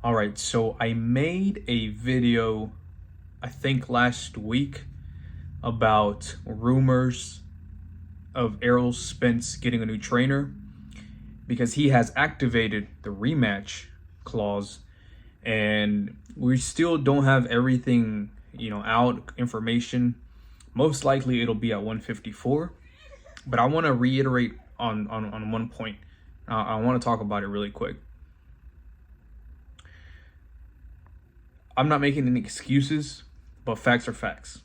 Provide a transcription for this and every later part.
All right, so I made a video, I think last week, about rumors of Errol Spence getting a new trainer because he has activated the rematch clause, and we still don't have everything, out information. Most likely it'll be at 154, but I want to reiterate on one point. I want to talk about it really quick. I'm not making any excuses, but facts are facts.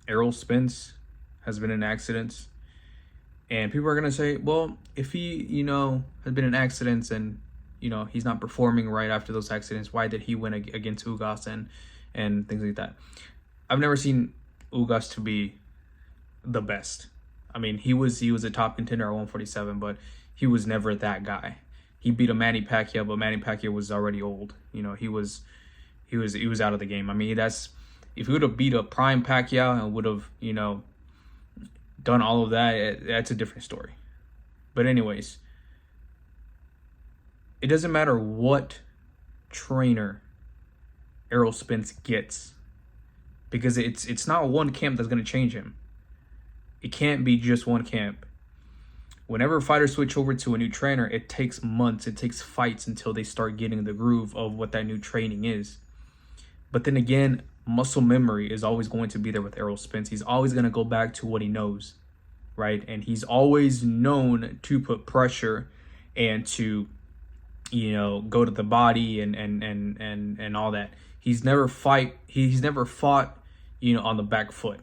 Errol Spence has been in accidents, and people are gonna say, well, if he, has been in accidents and he's not performing right after those accidents, why did he win against Ugas and things like that? I've never seen Ugas to be the best. I mean, he was a top contender at 147, but he was never that guy. He beat a Manny Pacquiao, but Manny Pacquiao was already old. He was out of the game. I mean, if he would have beat a prime Pacquiao and would have, done all of that, that's a different story. But anyways, it doesn't matter what trainer Errol Spence gets, because it's not one camp that's going to change him. It can't be just one camp. Whenever fighters switch over to a new trainer, it takes months, it takes fights until they start getting the groove of what that new training is. But then again, muscle memory is always going to be there with Errol Spence. He's always going to go back to what he knows, right? And he's always known to put pressure and to, go to the body and all that. He's never fought, on the back foot.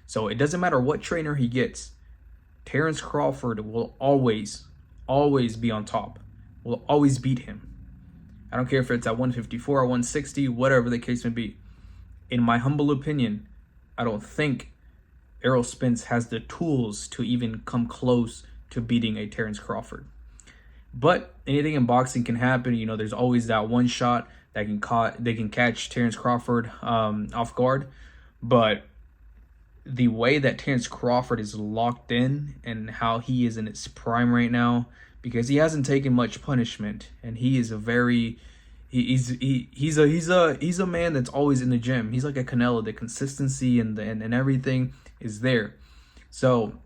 So it doesn't matter what trainer he gets. Terrence Crawford will always be on top, will always beat him. I don't care if it's at 154 or 160, whatever the case may be. In my humble opinion, I don't think Errol Spence has the tools to even come close to beating a Terrence Crawford. But anything in boxing can happen. There's always that one shot that they can catch Terrence Crawford off guard. But the way that Terrence Crawford is locked in and how he is in his prime right now, because he hasn't taken much punishment, and he is he's a man that's always in the gym. He's like a Canelo. The consistency and everything is there. So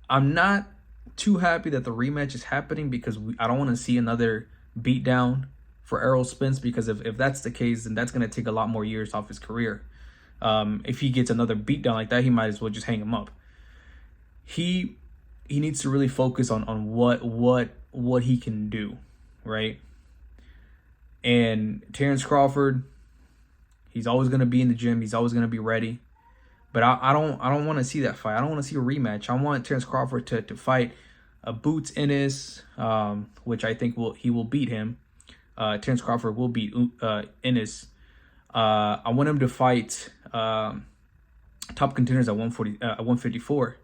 I'm not too happy that the rematch is happening, because I don't want to see another beatdown for Errol Spence, because if that's the case, then that's going to take a lot more years off his career. If he gets another beatdown like that, he might as well just hang him up. He needs to really focus on what he can do, right? And Terrence Crawford, he's always going to be in the gym. He's always going to be ready. But I don't want to see that fight. I don't want to see a rematch. I want Terrence Crawford to fight Boots Ennis, which I think he will beat him. Terrence Crawford will beat Ennis. I want him to fight top contenders at 154.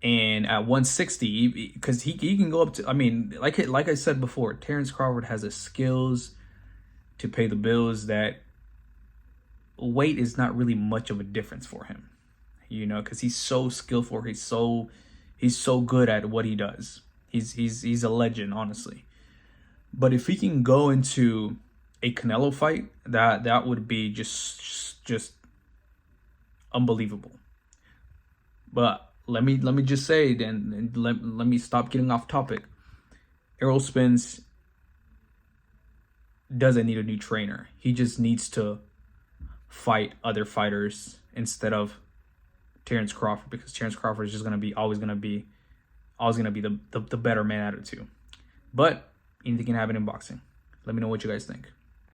And at 160, because he can go up to, I mean, like I said before, Terrence Crawford has the skills to pay the bills that weight is not really much of a difference for him, because he's so skillful. He's so good at what he does. He's a legend, honestly. But if he can go into a Canelo fight, that would be just unbelievable. But let me just say, and let me stop getting off topic. Errol Spence doesn't need a new trainer. He just needs to fight other fighters instead of Terrence Crawford, because Terrence Crawford is just always gonna be the better man out of two. But anything can happen in boxing. Let me know what you guys think.